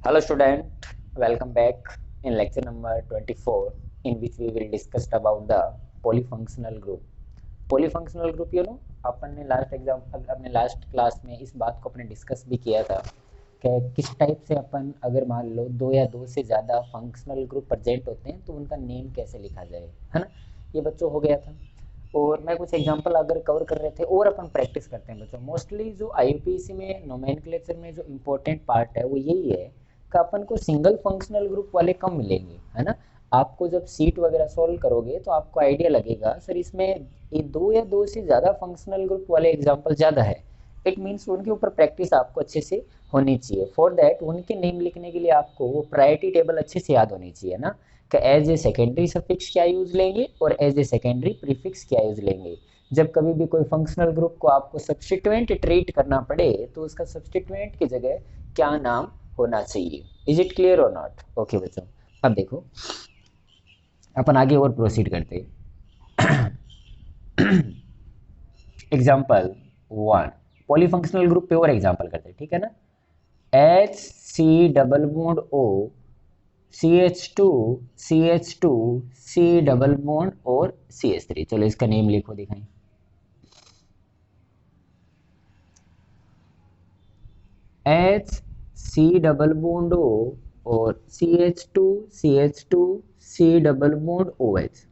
Hello student, welcome back in lecture number 24 in which we will discuss about the polyfunctional group. Polyfunctional group अपन ने अपने last class में इस बात को अपने डिस्कस भी किया था कि किस टाइप से अपन अगर मान लो दो या दो से ज़्यादा फंक्शनल ग्रुप प्रेजेंट होते हैं तो उनका नेम कैसे लिखा जाए, है ना। ये बच्चों हो गया था और मैं कुछ एग्जांपल अगर कवर कर रहे थे और अपन प्रैक्टिस करते हैं बच्चों। मोस्टली जो आईयूपीएसी में नोमेनक्लेचर में जो इम्पोर्टेंट पार्ट है वो यही है कि अपन को सिंगल फंक्शनल ग्रुप वाले कम मिलेंगे, है ना। आपको जब सीट वगैरह सॉल्व करोगे तो आपको आइडिया लगेगा सर इसमें ये दो या दो से ज़्यादा फंक्शनल ग्रुप वाले एग्जाम्पल ज़्यादा है। इट मीन्स उनके ऊपर प्रैक्टिस आपको अच्छे से होनी चाहिए। फॉर दैट उनके नेम लिखने के लिए आपको वो प्रायोरिटी टेबल अच्छे से याद होनी चाहिए ना, कि एज ए सेकेंडरी सफिक्स क्या यूज लेंगे और एज ए सेकेंडरी प्रीफिक्स क्या यूज लेंगे। जब कभी भी कोई फंक्शनल ग्रुप को आपको सब्स्टिट्यूएंट ट्रीट करना पड़े तो उसका सब्स्टिट्यूएंट की जगह क्या नाम होना चाहिए। इज इट क्लियर और नॉट? ओके बच्चों, अब देखो अपन आगे और प्रोसीड करते एग्जाम्पल वन, पॉलीफंक्शनल ग्रुप पे और एग्जाम्पल करते हैं, ठीक है ना। H C double bond O CH2 CH2 C double bond और CH3। चलो इसका नेम लिखो दिखाएं। H C double bond O और CH2 C double bond OH।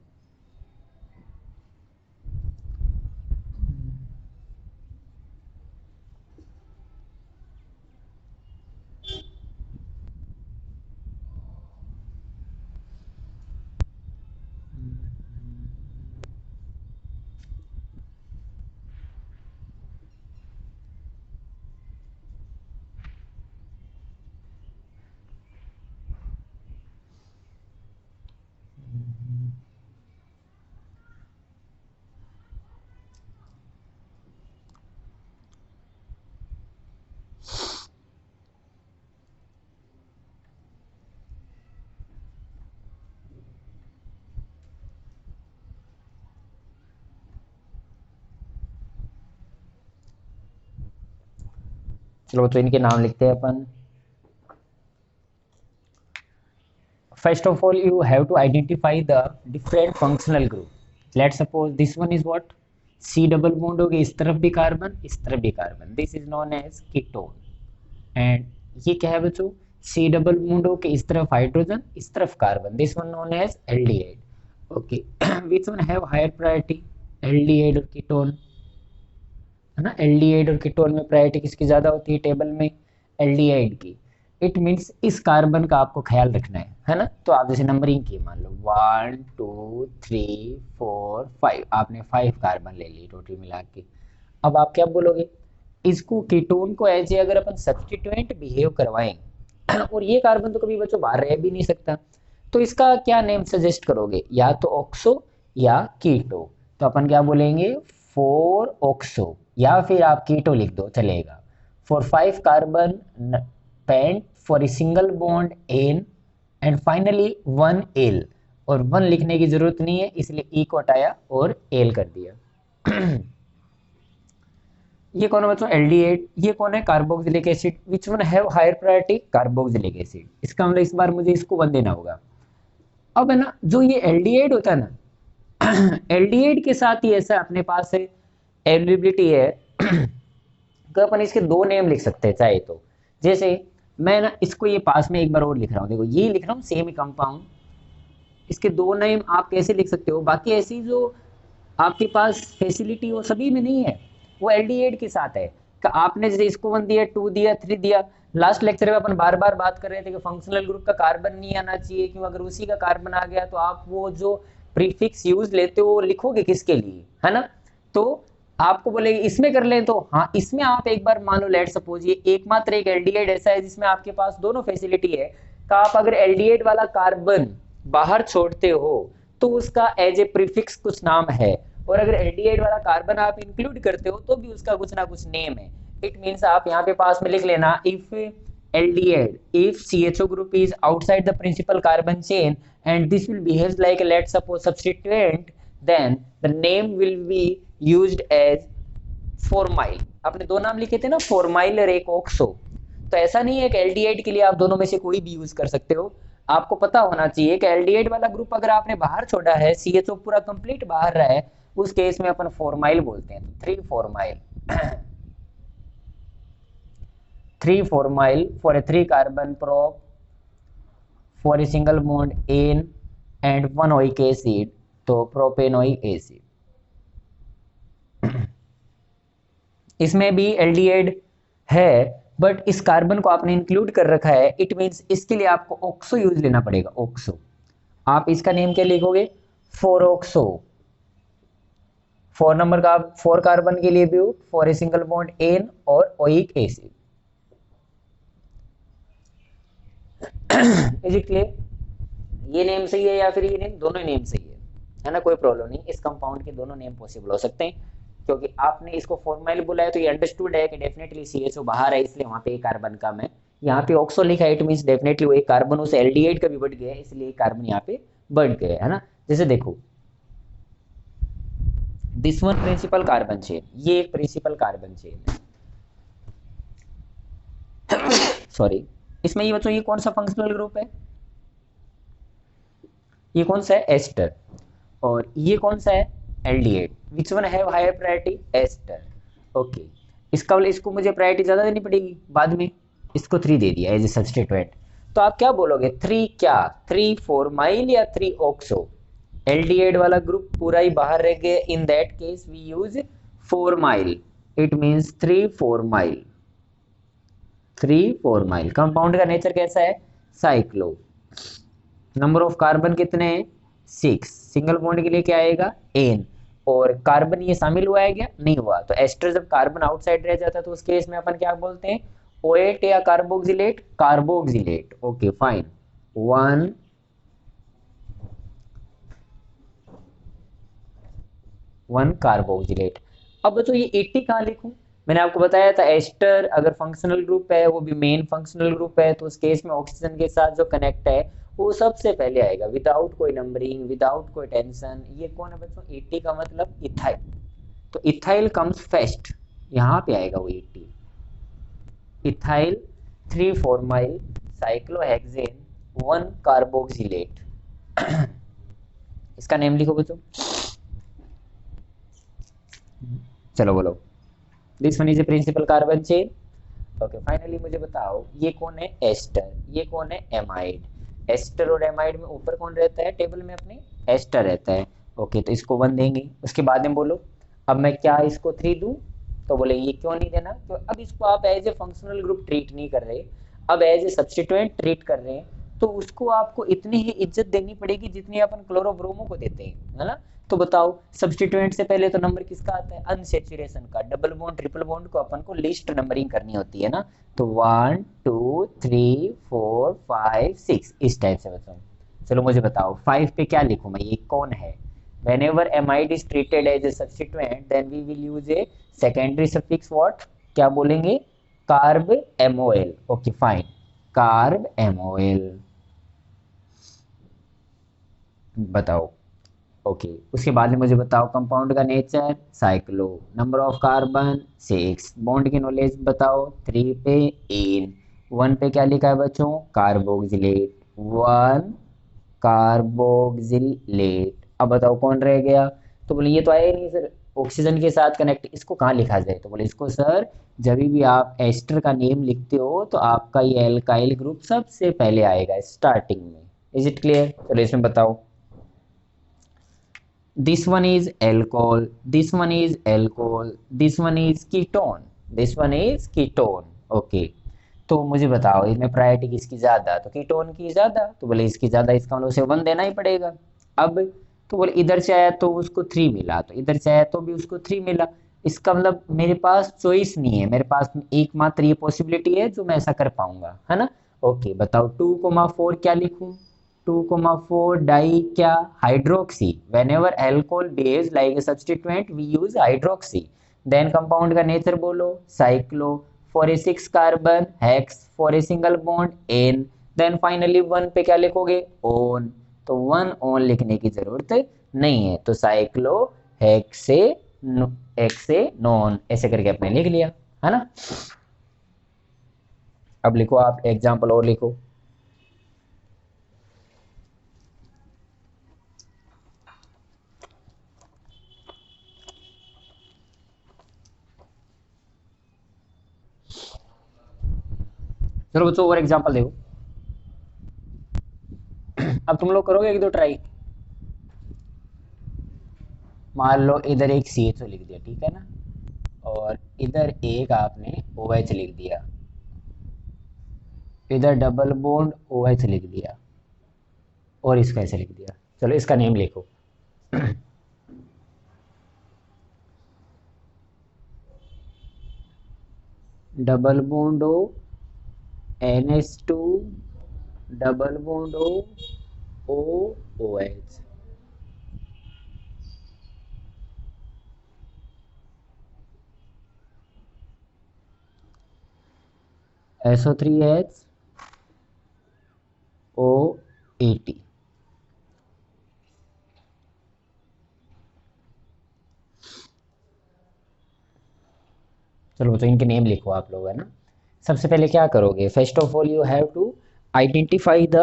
चलो तो इनके नाम लिखते हैं अपन। First of all, you have to identify the different functional group. Let's suppose this one is what? C double bond हो गया, इस तरफ भी कार्बन इस तरफ भी carbon, this is known as ketone. And ये क्या है बच्चों? C डबल बॉन्ड हो के इस तरफ हाइड्रोजन इस तरफ carbon, this one known as aldehyde. Okay, which one have higher priority? Aldehyde और कीटोन, है ना। एल्डिहाइड और कीटोन में प्रायोरिटी किसकी ज्यादा होती है टेबल में? एल्डिहाइड की। इट मीन्स इस कार्बन का आपको ख्याल रखना है ना। तो आप जैसे नंबरिंग की मान लो 1 2 3 4 5, आपने 5 कार्बन ले ली टोटल मिला के। अब आप क्या बोलोगे? इसको कीटोन को एज ए अगर अपन सब्स्टिट्यूएंट बिहेव करवाएं और ये कार्बन तो कभी बच्चों बाहर रह भी नहीं सकता, तो इसका क्या नेम सजेस्ट करोगे? या तो ऑक्सो या कीटो। तो अपन क्या बोलेंगे? फोर ऑक्सो, या फिर आप कीटो लिख दो चलेगा। For 5 carbon pent for a single bond N and finally 1 al. और 1 लिखने की जरूरत नहीं है इसलिए ई को हटाया और एल कर दिया। ये कौन है बच्चों? एल्डिहाइड। ये कौन है? Carboxylic acid. Which one have higher priority? Carboxylic acid. इसका मतलब इस बार मुझे इसको 1 देना होगा। अब है ना, जो ये एल्डिहाइड होता है ना, एल्डिहाइड के साथ ही ऐसा अपने पास है अवेलेबिलिटी है कि अपन इसके दो नेम लिख सकते हैं चाहे तो। जैसे मैं ना इसको ये पास में एक बार और लिख रहा हूँ, देखो ये लिख रहा हूँ सेम कंपाउंड, इसके दो नेम आप कैसे लिख सकते हो? बाकी ऐसी जो आपके पास फैसिलिटी वो सभी में नहीं है, वो एल्डिहाइड के साथ है। कि आपने जैसे इसको 1 दिया 2 दिया 3 दिया। लास्ट लेक्चर में अपन बार बार बात कर रहे थे कि फंक्शनल ग्रुप का कार्बन नहीं आना चाहिए, क्यों? अगर उसी का कार्बन आ गया तो आप वो जो प्रीफिक्स यूज लेते हो वो लिखोगे किसके लिए, है ना। तो आपको बोलेगी इसमें कर लें, तो हाँ इसमें आप एक बार मान लो लेट सपोज ये एकमात्र एक एल्डिहाइड ऐसा है जिसमें आपके पास दोनों फैसिलिटी है। तो आप अगर एल्डिहाइड वाला कार्बन बाहर छोड़ते हो तो उसका एज ए प्रीफिक्स कुछ नाम है, और अगर एल्डिहाइड वाला कार्बन आप इंक्लूड करते हो तो भी उसका कुछ ना कुछ नेम है। इट मींस आप यहाँ पे पास में लिख लेना, if aldehyde, if CHO group is outside the principal carbon chain and this will behave like a, let's suppose, substituent, then the name will be used as formyl. आपने दो नाम लिखे थे ना, फॉर्माइल और एक ऑक्सो। तो ऐसा नहीं है कि एल्डिहाइड के लिए आप दोनों में से कोई भी यूज कर सकते हो। आपको पता होना चाहिए कि एल्डिहाइड वाला ग्रुप अगर आपने बाहर छोड़ा है, CHO पूरा कंप्लीट बाहर रहा है, उस केस में अपन फॉर्माइल बोलते हैं। तो 3 formyl 3 formyl for a 3 carbon prop for a single bond N and 1 oic acid, तो प्रोपेनोइक एसिड। इसमें भी एल्डिहाइड है, बट इस कार्बन को आपने इंक्लूड कर रखा है, इट मींस इसके लिए आपको ऑक्सो यूज लेना पड़ेगा। ऑक्सो, आप इसका नेम क्या लिखोगे? 4 ऑक्सो। 4 नंबर का 4 कार्बन के लिए भी for a single bond N और oic acid. Is it clear? ये नेम सही है या फिर ये नेम? दोनों नेम सही है ना, कोई प्रॉब्लम नहीं। इस कंपाउंड के दोनों नेम पॉसिबल हो सकते हैं, क्योंकि आपने इसको फॉर्माइल बुलाया तो ये अंडरस्टूड है कि डेफिनेटली CHO बाहर है, इसलिए वहां पे एक कार्बन कम है। यहाँ पे ऑक्सो लिखा है, इट मींस डेफिनेटली वो एक कार्बन उस एल्डिहाइड का भी बढ़ गया है, इसलिए एक कार्बन यहाँ पे बढ़ गया है ना। जैसे देखो, this one principal carbon chain, ये एक प्रिंसिपल कार्बन चेन है। सॉरी, इसमें ये बच्चों ये कौन सा फंक्शनल ग्रुप है? ये कौन सा है? एस्टर। और ये कौन सा है? Aldehyde. Which one have higher priority? Ester. Okay, इसको मुझे प्रायोरिटी ज्यादा देनी पड़ेगी बाद में, इसको 3 दे दिया एज ए सब्स्टिट्यूएंट। तो आप क्या बोलोगे? 3 क्या? 3 फॉर्माइल या 3 ऑक्सो? एल्डिहाइड वाला ग्रुप पूरा ही बाहर रह गया, in that case we use formyl, it means 3 formyl. 3 formyl. Compound का नेचर कैसा है? साइक्लो। नंबर ऑफ कार्बन कितने हैं? 6। सिंगल बॉन्ड के लिए क्या आएगा? एन। और कार्बन ये शामिल हुआ है क्या? नहीं हुआ। तो एस्टर जब कार्बन आउटसाइड रह जाता है तो उस केस में अपन क्या बोलते हैं? OH या carboxylate? Carboxylate. Okay fine. 1 carboxylate. अब बच्चों ये 80 कहाँ लिखूं? मैंने आपको बताया था एस्टर अगर फंक्शनल ग्रुप है, वो भी मेन फंक्शनल ग्रुप है, तो उस केस में ऑक्सीजन के साथ जो कनेक्ट है वो सबसे पहले आएगा, विदाउट कोई नंबरिंग, विदाउट कोई टेंशन। ये कौन है बच्चों? 80 का मतलब इथाइल। तो इथाइल कम्स फर्स्ट, यहाँ पे आएगा वो 80। Ethyl 3 formyl cyclohexane 1 carboxylate. इसका नेम लिखो बच्चों। चलो बोलो। This one is a principal carbon chain. Okay, finally मुझे बताओ ये कौन है? एस्टर। ये कौन है? एमाइड। एस्टर और एमाइड में ऊपर कौन रहता है टेबल में? अपने एस्टर रहता है। ओके, तो इसको 1 देंगे। उसके बाद में बोलो, अब मैं क्या इसको 3 दूं? तो बोले ये क्यों नहीं देना? तो अब इसको आप as a functional group treat नहीं कर रहे, अब एज ए सब्स्टिट्यूएंट ट्रीट कर रहे हैं, तो उसको आपको इतनी ही इज्जत देनी पड़ेगी जितनी अपन क्लोरोब्रोमो को देते हैं, है ना। तो बताओ, सब्स्टिट्यूएंट से पहले तो नंबर किसका आता है? अनसैचुरेशन का। डबल बॉन्ड ट्रिपल बॉन्ड को अपन को लिस्ट नंबरिंग करनी होती है ना। तो 1 2 3 4 5 6 इस टाइप से बताओ। चलो मुझे बताओ 5 पे क्या लिखूं मैं? ये कौन है? whenever amide is treated as a substituent then we will use a secondary suffix what? क्या बोलेंगे? Carb MOL। Okay fine, carb MOL। बताओ। ओके, उसके बाद में मुझे बताओ कंपाउंड का nature cyclo, number of carbon 6, bond की नॉलेज बताओ 3 पे एन, 1 पे क्या लिखा है बच्चों? Carboxylate, 1 carboxylate. अब बताओ कौन रह गया? तो बोले ये तो आया ही नहीं सर, ऑक्सीजन के साथ कनेक्ट, इसको कहाँ लिखा जाए? तो बोले इसको सर जब भी आप एस्टर का नेम लिखते हो तो आपका ये एल्काइल ग्रुप सबसे पहले आएगा स्टार्टिंग में। Is it clear? चलो इसमें बताओ। this one is alcohol, this one is alcohol, this one is ketone, this one is ketone। Okay, तो मुझे बताओ इसमें प्रायोरिटी किसकी ज्यादा? तो कीटोन की ज्यादा। तो बोले इसकी ज्यादा, इसका मतलब उसे 1 देना ही पड़ेगा। अब तो बोले इधर से आया तो उसको 3 मिला, तो इधर से आया तो भी उसको 3 मिला। इसका मतलब मेरे पास चॉइस नहीं है, मेरे पास एकमात्र ये पॉसिबिलिटी है जो मैं ऐसा कर पाऊंगा, है ना। ओके बताओ 2,4 क्या लिखूं? 2,4 डाई क्या? Hydroxy. whenever alcohol behaves like a substituent we use hydroxy। then compound का नेचर बोलो cyclo, for a 6 carbon hex, for a single bond an, then finally 1 पे क्या लिखोगे? ओन। तो 1 ओन लिखने की जरूरत नहीं है, तो साइक्लो हेक्से नॉन ऐसे करके आपने लिख लिया, है ना। अब लिखो आप एग्जाम्पल और लिखो। चलो बच्चों और एग्जाम्पल देखो। अब तुम लोग करोगे एक दो ट्राई। मान लो इधर एक CHO लिख दिया, ठीक है ना, और इधर एक आपने OH लिख दिया, इधर डबल बॉन्ड OH लिख दिया, और इसका ऐसे लिख दिया। चलो इसका नेम लिखो। Double bond O, NH2, double bond O, OH। SO3H, O80। चलो तो इनके नेम लिखो आप लोग, है ना। सबसे पहले क्या करोगे, first of all you have to identify the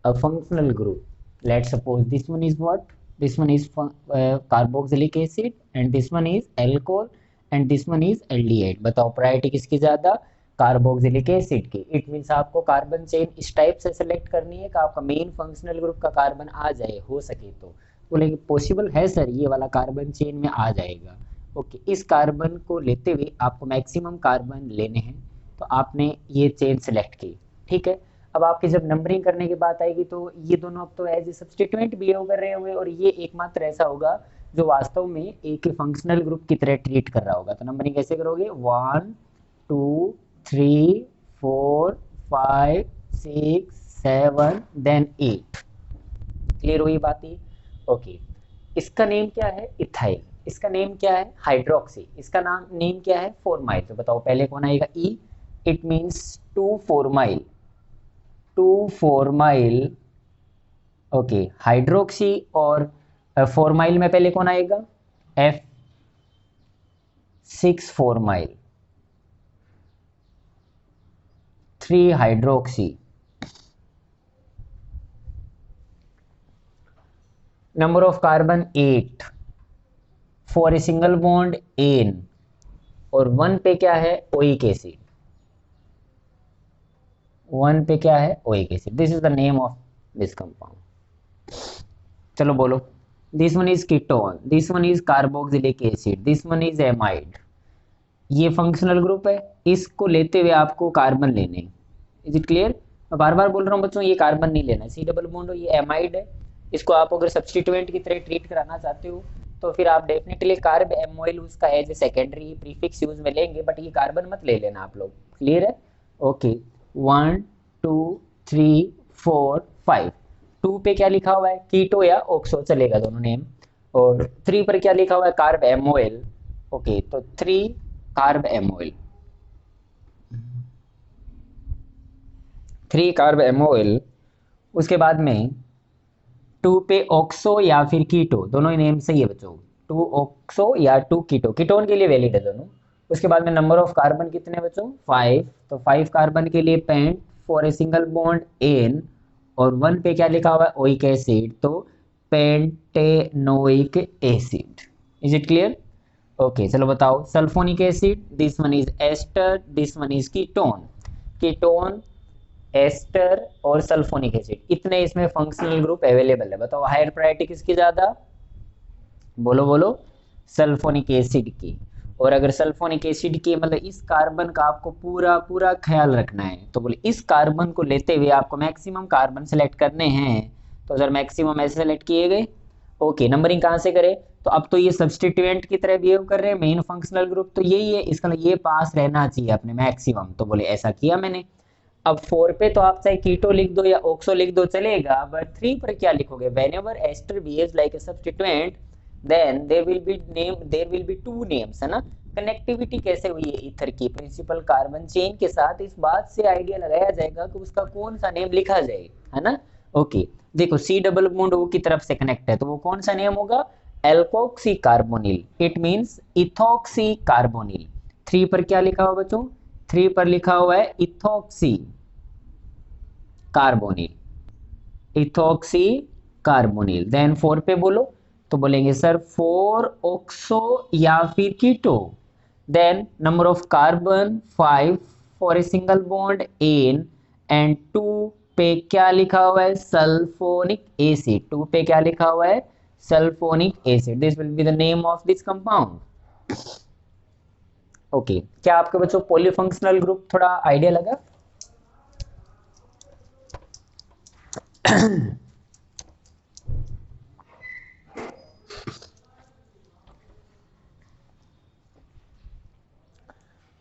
functional group. Let's suppose this one is what, this one is carboxylic acid and this one is alcohol and this one is aldehyde. बताओ priority किसकी ज़्यादा, carboxylic acid की। It means आपको carbon chain इस type से select करनी है कि आपका मेन फंक्शनल ग्रुप का कार्बन आ जाए, हो सके तो। बोले पॉसिबल है सर, ये वाला कार्बन चेन में आ जाएगा। ओके, इस कार्बन को लेते हुए आपको मैक्सिमम कार्बन लेने हैं, तो आपने ये चेन सेलेक्ट की, ठीक है। अब आपकी जब नंबरिंग करने की बात आएगी तो ये दोनों अब तो एज ए सब्सटीट्यूएंट बिहेव कर रहे होंगे, और ये एकमात्र ऐसा होगा जो वास्तव में एक फंक्शनल ग्रुप की तरह ट्रीट कर रहा होगा। तो नंबरिंग कैसे करोगे, 1 2 3 4 5 6 7 देन 8। क्लियर हुई बात ही। ओके, इसका नेम क्या है, इथाइल। इसका नेम क्या है, हाइड्रोक्सी। इसका नाम नेम क्या है, फोरमाइल। तो बताओ पहले कौन आएगा, ई। It means 2 formyl, 2 formyl. Okay, hydroxy और फोरमाइल में पहले कौन आएगा, F6 formyl, 3 hydroxy. Number of carbon 8 for a single bond N, और 1 पे क्या है, ओइक एसिड। 1 पे क्या है, oic acid. This is the name of this compound. चलो बोलो, this one is ketone, this one is carboxylic acid, this one is amide. ये फंक्शनल ग्रुप है, इसको लेते हुए आपको कार्बन लेने। Is it clear. मैं बार बार बोल रहा हूँ बच्चों, ये कार्बन नहीं लेना, सी डबल बॉन्ड, ये एमाइड है। इसको आप अगर सब्सटीट्यूएंट की तरह ट्रीट कराना चाहते हो तो फिर आप डेफिनेटली कार्ब एमोइल उसका as a secondary prefix use में लेंगे, बट ये कार्बन मत ले लेना आप लोग। क्लियर है। ओके, 1 2 3 4 5। 2 पे क्या लिखा हुआ है, कीटो या ऑक्सो, चलेगा दोनों नेम। और 3 पर क्या लिखा हुआ है, कार्ब एमोइल। ओके, तो 3 कार्ब एमोइल, 3 कार्ब एमोइल। उसके बाद में 2 पे ऑक्सो या फिर कीटो, दोनों ही नेम सही है बच्चों। 2 ऑक्सो या 2 कीटो, कीटोन के लिए वैलिड है दोनों। उसके बाद में नंबर ऑफ कार्बन कितने बच्चों, 5। तो 5 कार्बन के लिए pent for a single bond N, और 1 पे क्या लिखा हुआ है, ओइक एसिड, तो pentanoic acid. Is it clear. Okay, चलो बताओ sulphonic acid, this one is ester, this one is ketone. Ketone, ester और सल्फोनिक एसिड, इतने इसमें फंक्शनल ग्रुप अवेलेबल है। बताओ हायर प्रायोरिटी किसकी ज्यादा, बोलो बोलो, सल्फोनिक एसिड की। और अगर सल्फोनिक एसिड की मतलब इस कार्बन का आपको पूरा पूरा ख्याल रखना है, तो बोले इस कार्बन को लेते हुए आपको मैक्सिमम कार्बन सेलेक्ट करने हैं। तो सर मैक्सिमम ऐसे सेलेक्ट किए गए। ओके, नंबरिंग कहाँ से करें, तो अब तो ये सब्सटीट्यूएंट की तरह बिहेव कर रहे हैं, मेन फंक्शनल ग्रुप तो यही है, इसका ये पास रहना चाहिए अपने मैक्सिमम। तो बोले ऐसा किया मैंने। अब 4 पे तो आप चाहे कीटो लिख दो या ऑक्सो लिख दो चलेगा, बट 3 पर क्या लिखोगे, whenever ester behaves like a substituent then there will be 2 names, है ना। कनेक्टिविटी कैसे हुई है ईथर की प्रिंसिपल कार्बन चेन के साथ, इस बात से आइडिया लगाया जाएगा कि उसका कौन सा नेम लिखा जाए, है ना। ओके, देखो सी डबल बॉन्ड ओ की तरफ से कनेक्ट है, तो वो कौन सा नेम होगा, alkoxy carbonyl. It means ethoxy carbonyl. 3 पर क्या लिखा हुआ बच्चों, 3 पर लिखा हुआ है ethoxy carbonyl, ethoxy carbonyl. Then 4 पे बोलो तो बोलेंगे सर 4 ऑक्सो या फिर keto. Then number of carbon 5 for a single bond N and 2 पे क्या लिखा हुआ है सल्फोनिक एसिड, 2 पे क्या लिखा हुआ है sulphonic acid. This will be the name of this compound. Okay, क्या आपके बच्चों पॉलीफंक्शनल ग्रुप थोड़ा आइडिया लगा?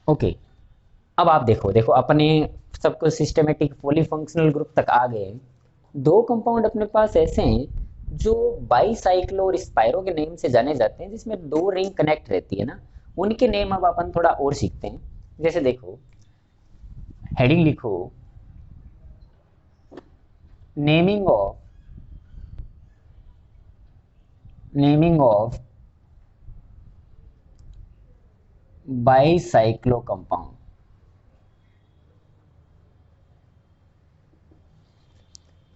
ओके अब आप देखो अपने सब कुछ सिस्टमेटिक पॉलीफंक्शनल ग्रुप तक आ गए। 2 कंपाउंड अपने पास ऐसे हैं जो बाईसाइक्लो और स्पाइरो के नेम से जाने जाते हैं, जिसमें 2 रिंग कनेक्ट रहती है ना, उनके नेम अब अपन थोड़ा और सीखते हैं। जैसे देखो हेडिंग लिखो नेमिंग ऑफ बाईसाइक्लो कंपाउंड।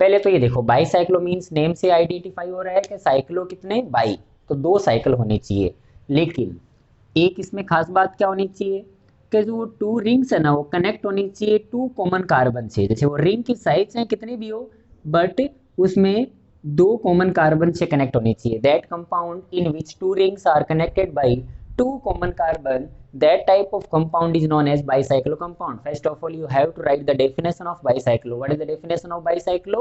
पहले तो ये देखो बाईसाइक्लो मींस नेम से आइडेंटिफाई हो रहा है कि साइक्लो कितने बाई, तो 2 साइकिल होने चाहिए। लेकिन एक इसमें खास बात क्या होनी चाहिए कि जो 2 रिंग्स है ना वो कनेक्ट होनी चाहिए 2 कॉमन कार्बन से। जैसे वो रिंग की साइज है कितनी भी हो बट उसमें 2 कॉमन कार्बन से कनेक्ट होनी चाहिए। That compound in which 2 rings are connected by 2 common carbon, that type of compound is known as bicyclo compound. First of all, you have to write the definition of bicyclo. What is the definition of bicyclo?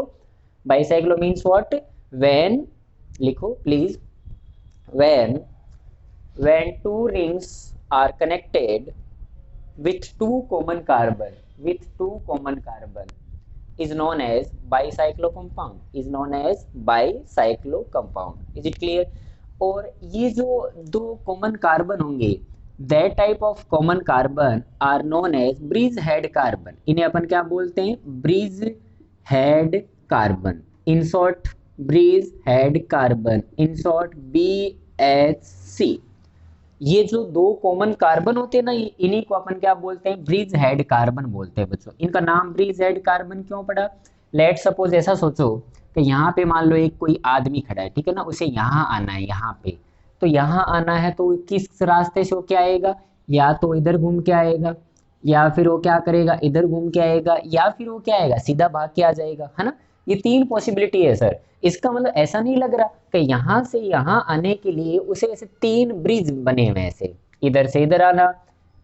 Bicyclo means what? When, likho please, when 2 rings are connected with 2 common carbon, is known as bicyclo compound, Is it clear? और ये जो 2 common carbon होंगे that type of common carbon are known as bridge head carbon. इन्हें अपन क्या बोलते हैं bridge head carbon, in short bridge head carbon, in short BHC। ये जो 2 कॉमन कार्बन होते हैं ना इन्हीं को अपन क्या बोलते हैं ब्रिज हेड कार्बन बोलते हैं बच्चों। इनका नाम ब्रिज हेड कार्बन क्यों पड़ा? लेट सपोज ऐसा सोचो कि यहाँ पे मान लो एक कोई आदमी खड़ा है, ठीक है ना, उसे यहाँ आना है, यहाँ पे तो यहाँ आना है तो किस रास्ते से वो क्या आएगा, या तो इधर घूम के आएगा या फिर वो क्या करेगा इधर घूम के आएगा या फिर वो क्या आएगा सीधा भाग के आ जाएगा, है ना। ये 3 पॉसिबिलिटी है सर। इसका मतलब ऐसा नहीं लग रहा कि यहाँ से यहाँ आने के लिए उसे ऐसे 3 ब्रिज बने हुए ऐसे, इधर से इधर आना,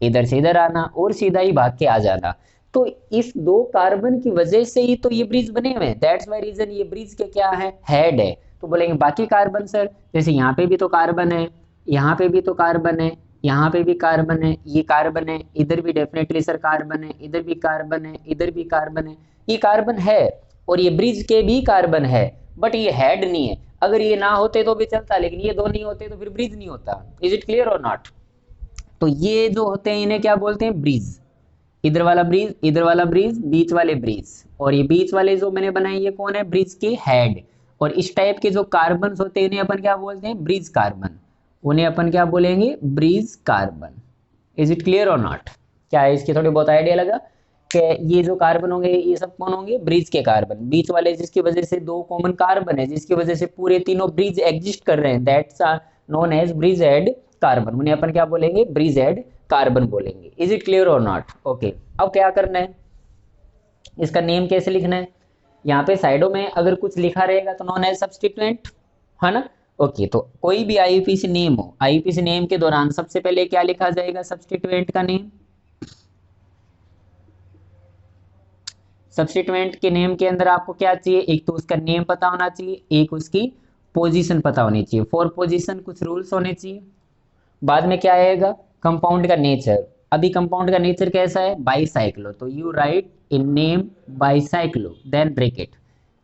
इधर से इधर आना और सीधा ही भाग के आ जाना। तो इस 2 कार्बन की वजह से ही तो ये ब्रिज बने हुए हैं। दैट्स वाई रीजन ये ब्रिज के क्या है हेड है। तो बोलेंगे बाकी कार्बन सर जैसे यहाँ पे भी तो कार्बन है, यहाँ पे भी तो कार्बन है, यहाँ पे भी कार्बन है, ये कार्बन है, इधर भी डेफिनेटली सर कार्बन है, इधर भी कार्बन है, इधर भी कार्बन है, ये कार्बन है और ये ब्रिज के भी कार्बन है बट ये हेड नहीं है। अगर ये ना होते तो भी चलता लेकिन ये 2 नहीं होते तो फिर ब्रिज नहीं होता। इज इट क्लियर और नॉट? तो ये जो होते हैं इन्हें क्या बोलते हैं ब्रिज। इधर वाला ब्रिज, इधर वाला ब्रिज, बीच वाले ब्रिज, और ये बीच वाले जो मैंने बनाए ये कौन है ब्रिज के हेड। और इस टाइप के जो कार्बन होते हैं इन्हें अपन क्या बोलते हैं ब्रिज कार्बन, उन्हें अपन क्या बोलेंगे bridge carbon. Is it clear और नॉट? क्या है इसकी थोड़ी बहुत आइडिया लगा कि ये जो कार्बन होंगे ये सब कौन होंगे ब्रिज के कार्बन, बीच वाले जिसकी वजह से 2 कॉमन कार्बन है जिसकी वजह से पूरे तीनों ब्रिज एग्जिस्ट कर रहे हैं, that's known as bridge head carbon, उन्हें अपन क्या बोलेंगे ब्रिज हेड कार्बन बोलेंगे। इज इट क्लियर और नॉट? ओके, अब क्या करना है, इसका नेम कैसे लिखना है, यहाँ पे साइडों में अगर कुछ लिखा रहेगा तो नॉन एज सब्स्टिट्यूएंट, है ना। ओके, तो कोई भी आईयूपीएसी नेम हो, आईयूपीएसी नेम के दौरान सबसे पहले क्या लिखा जाएगा सब्स्टिट्यूएंट का नेम। सब्स्टिट्यूएंट के नेम के अंदर आपको क्या चाहिए, एक तो उसका नेम पता होना चाहिए, एक उसकी पोजीशन पता होनी चाहिए। फॉर पोजीशन कुछ रूल्स होने चाहिए। बाद में क्या आएगा कंपाउंड का नेचर। अभी कंपाउंड का नेचर कैसा है बाईसाइक्लो, तो you write in name bicyclo then bracket,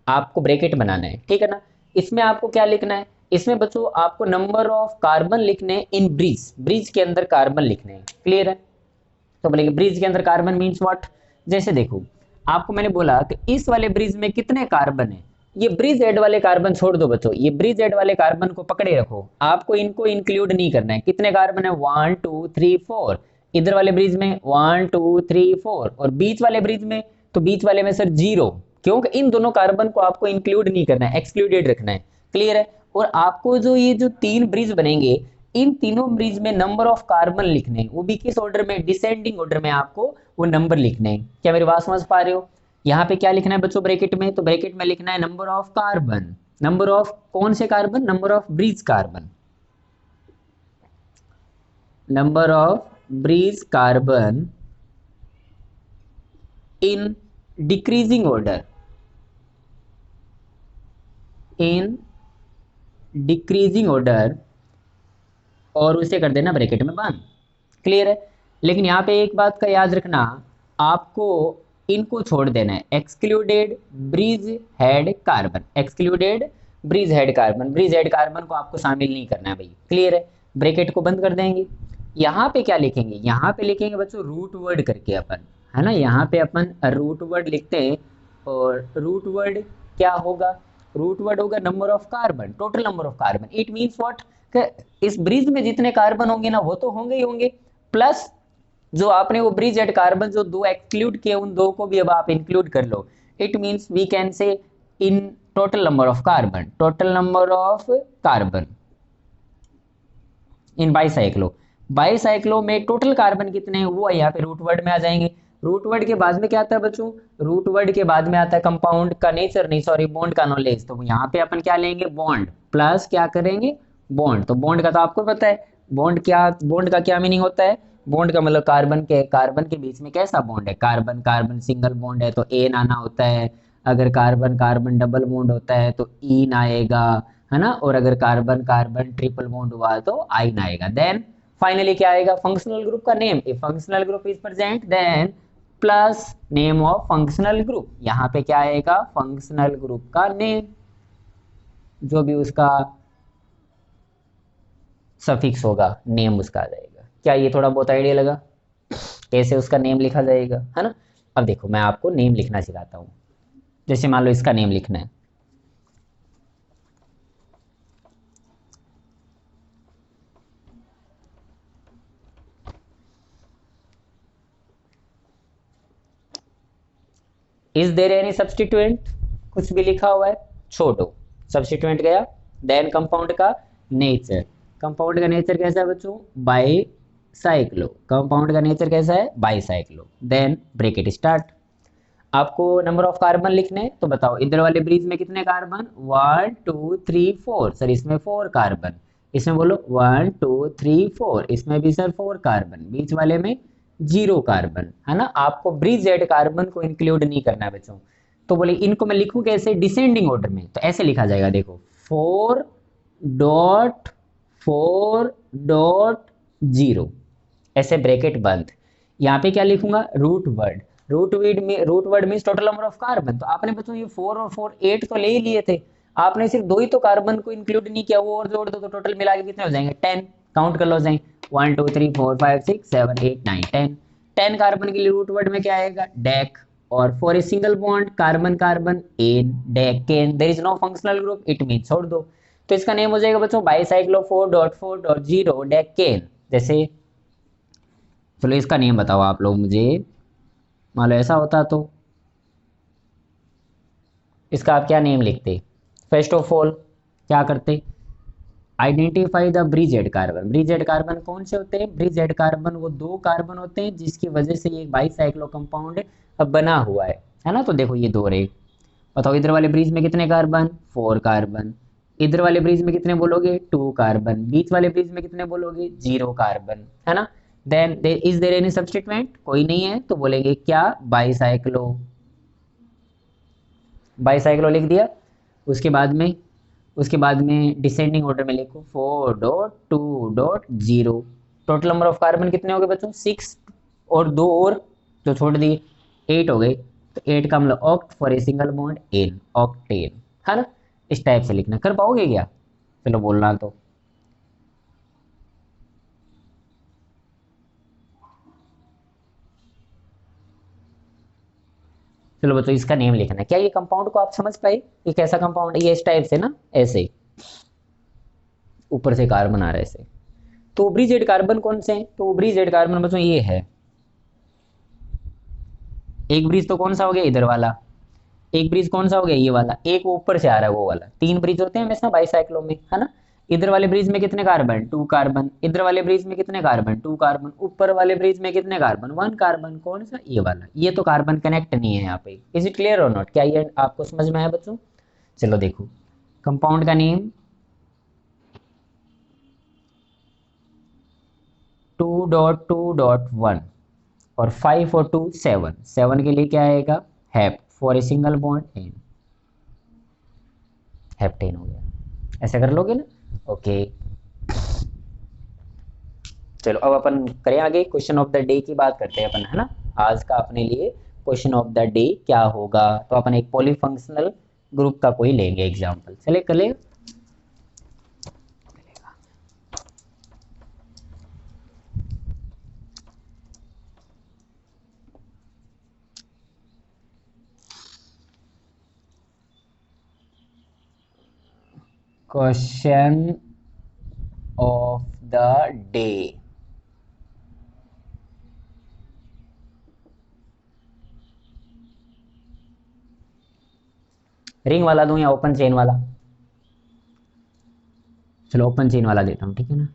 आपको ब्रैकेट बनाना है, ठीक है ना। इसमें आपको क्या लिखना है, इसमें बच्चों आपको नंबर ऑफ कार्बन लिखने इन ब्रिज, ब्रिज के अंदर कार्बन लिखने हैं। क्लियर है? तो बोलेंगे ब्रिज के अंदर कार्बन मीन्स व्हाट। जैसे देखो आपको मैंने बोला कि इस वाले ब्रिज में कितने कार्बन है, ये ब्रिज हेड वाले कार्बन छोड़ दो बच्चों, ये ब्रिज हेड वाले कार्बन को पकड़े रखो, आपको इनको इंक्लूड नहीं करना है। कितने कार्बन है 1 2 3 4, इधर वाले ब्रिज में 1 2 3 4, और बीच वाले ब्रिज में, तो बीच वाले में सर 0, क्योंकि इन दोनों कार्बन को आपको इंक्लूड नहीं करना है, एक्सक्लूडेड रखना है। क्लियर है। और आपको जो ये जो 3 ब्रिज बनेंगे, इन तीनों ब्रिज में नंबर ऑफ कार्बन लिखने हैं, वो भी किस ऑर्डर में, डिसेंडिंग ऑर्डर में आपको वो नंबर लिखने हैं। क्या मेरी बात समझ पा रहे हो। यहाँ पे क्या लिखना है बच्चों ब्रैकेट में, तो ब्रैकेट में लिखना है number of carbon, number of कौन से carbon, number of bridge carbon, number of bridge carbon in decreasing order, in decreasing order, और उसे कर देना ब्रैकेट में बंद। क्लियर है। लेकिन यहाँ पे एक बात का याद रखना, आपको इनको छोड़ देना है, excluded bridge head carbon, excluded bridge head carbon, bridge head carbon को आपको शामिल नहीं करना है भाई। क्लियर है। ब्रैकेट को बंद कर देंगे। यहाँ पे क्या लिखेंगे, यहाँ पे लिखेंगे बच्चों रूट वर्ड करके अपन, है ना, यहाँ पे अपन रूट वर्ड लिखते हैं। और रूट वर्ड क्या होगा, रूट वर्ड होगा number of carbon, total number of carbon. It means what, इस ब्रिज में जितने कार्बन होंगे ना वो तो होंगे ही होंगे, प्लस जो आपने वो ब्रिज एड कार्बन जो 2 एक्सक्लूड किए, उन 2 को भी अब आप इंक्लूड कर लो। It means we can say in total number of carbon, total number of carbon in bicyclo, bicyclo में टोटल कार्बन कितने हैं वो यहाँ पे रूट वर्ड में आ जाएंगे। रूट वर्ड के बाद में क्या आता है बच्चों, रूट वर्ड के बाद में आता है कंपाउंड का नेचर, नहीं सॉरी बॉन्ड का नॉलेज। तो यहाँ पे अपन क्या लेंगे, बॉन्ड प्लस क्या करेंगे, बॉन्ड। तो बॉन्ड का तो आपको पता है, बॉन्ड क्या, बॉन्ड का क्या मीनिंग होता है, बॉन्ड का मतलब कार्बन के बीच में कैसा बॉन्ड है, कार्बन कार्बन सिंगल बॉन्ड है तो एन आना होता है, अगर कार्बन कार्बन डबल बॉन्ड होता है तो ईन आएगा, है ना, और अगर कार्बन कार्बन ट्रिपल बॉन्ड हुआ तो आइन आएगा। देन फाइनली क्या आएगा, फंक्शनल ग्रुप का name, if functional group is present then plus name of functional group. यहाँ पे क्या आएगा, फंक्शनल ग्रुप का नेम, जो भी उसका सफिक्स होगा नेम उसका आ जाएगा। क्या ये थोड़ा बहुत आइडिया लगा कैसे उसका नेम लिखा जाएगा, है ना। अब देखो मैं आपको नेम लिखना सिखाता हूँ। जैसे मान लो इसका नेम लिखना है, इज देयर एनी सब्स्टिट्यूएंट, कुछ भी लिखा हुआ है छोड़ो, सब्स्टिट्यूएंट गया। देन कंपाउंड का नेचर, कंपाउंड का नेचर कैसा है बच्चों, बाईसाइक्लो, कंपाउंड का नेचर कैसा है, बाईसाइक्लो। देन ब्रैकेट स्टार्ट, आपको नंबर ऑफ कार्बन लिखने, तो बताओ इधर वाले ब्रिज में कितने कार्बन, 1 2 3 4, सर इसमें 4 कार्बन, इसमें बोलो 1 2 3 4, इसमें भी सर 4 कार्बन, बीच वाले में 0 कार्बन, है ना। आपको ब्रिज एड कार्बन को इंक्लूड नहीं करना है बच्चों। तो बोले इनको मैं लिखूं कैसे, डिसेंडिंग ऑर्डर में, तो ऐसे लिखा जाएगा, देखो 4 डॉट 4 डॉट 0, ऐसे ब्रैकेट बंद। यहाँ पे क्या लिखूंगा, root word, root word means total number of carbon. तो आपने बच्चों ये 4 और 4 8 तो ले ही लिए थे, आपने सिर्फ 2 ही तो कार्बन को इंक्लूड नहीं किया, वो और जोड़ दो तो टोटल मिला के कितने हो जाएंगे, 10। काउंट कर लो जाएंगे 1 2 3 4 5 6 7 8 9 10। 10 कार्बन के लिए रूट वर्ड में क्या आएगा, डेक, और for a single bond carbon carbon ane, decane, there is no functional group, it means छोड़ दो। तो इसका नेम हो जाएगा बच्चों बाईसाइक्लो 4.4.0 डेकेन। जैसे चलो इसका नेम बताओ आप लोग मुझे, मान लो ऐसा होता तो इसका आप क्या नेम लिखते, फर्स्ट ऑफ ऑल क्या करते, identify the bridge head carbon. Bridge head carbon कौन से होते हैं, ब्रिज एड कार्बन वो 2 कार्बन होते हैं जिसकी वजह से ये बाईसाइक्लो कंपाउंड बना हुआ है ना। तो देखो ये 2 रहे, बताओ इधर वाले ब्रिज में कितने कार्बन, 4 कार्बन, इधर वाले ब्रिज में कितने बोलोगे, 2 कार्बन, बीच वाले ब्रिज में कितने बोलोगे, 0 कार्बन, है ना। Then is there any substituent, कोई नहीं है तो बोलेंगे क्या, बाईसाइक्लो, बाईसाइक्लो लिख दिया। उसके बाद में डिसेंडिंग ऑर्डर में लिखो 4.2.0। टोटल नंबर ऑफ कार्बन कितने हो गए बच्चों, 6, और 2 और जो छोड़ दिए 8 हो गए। तो 8 का मतलब oct for a single bond ane, octane, है ना। इस टाइप से लिखना, कर पाओगे क्या, चलो बोलना तो। चलो बच्चों इसका नेम लिखना है। क्या ये कंपाउंड को आप समझ पाए, ये कैसा कंपाउंड है, ये इस टाइप से ना, ऐसे ऊपर से कार्बन आ रहा है ऐसे। तो ब्रिजेड कार्बन कौन से हैं? तो ब्रिजेड कार्बन बच्चों ये है, एक ब्रिज तो कौन सा हो गया इधर वाला, एक ब्रिज कौन सा हो गया ये वाला, एक ऊपर से आ रहा है वो वाला। तीन ब्रिज होते हैं हमेशा बाईसाइक्लो में, है ना। इधर वाले ब्रिज में कितने कार्बन? 2 कार्बन। इधर वाले ब्रिज में कितने कार्बन? 2 कार्बन। ऊपर वाले ब्रिज में कितने कार्बन? 1 कार्बन। कौन सा? ये वाला। ये तो कार्बन कनेक्ट नहीं है यहाँ पे। इज इट क्लियर और नॉट? क्या ये आपको समझ में आया बच्चों? चलो देखो, कंपाउंड का नेम 2.2.1 और 5 और 2 7। 7 के लिए क्या आएगा? Hept for a single bond ane, heptane हो गया। ऐसा कर लोगे ना? ओके। चलो अब अपन करें आगे, क्वेश्चन ऑफ द डे की बात करते हैं अपन, है ना। आज का अपने लिए क्वेश्चन ऑफ द डे क्या होगा, तो अपन एक पॉलीफंक्शनल ग्रुप का कोई लेंगे एग्जांपल। चले कर ले। Question of the day, ring वाला दूं या ओपन चेन वाला? चलो ओपन चेन वाला देता हूँ, ठीक है ना।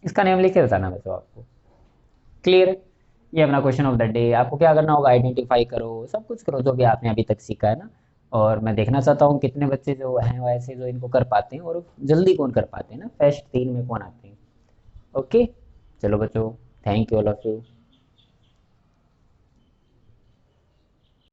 इसका नेम लिख के बताना बच्चों आपको। क्लियर? ये अपना क्वेश्चन ऑफ द डे। आपको क्या करना होगा? आइडेंटिफाई करो, सब कुछ करो जो भी आपने अभी तक सीखा है ना। और मैं देखना चाहता हूँ कितने बच्चे जो हैं वो ऐसे जो इनको कर पाते हैं, और जल्दी कौन कर पाते हैं ना, फर्स्ट 3 में कौन आते हैं। ओके, चलो बच्चों, thank you all of you.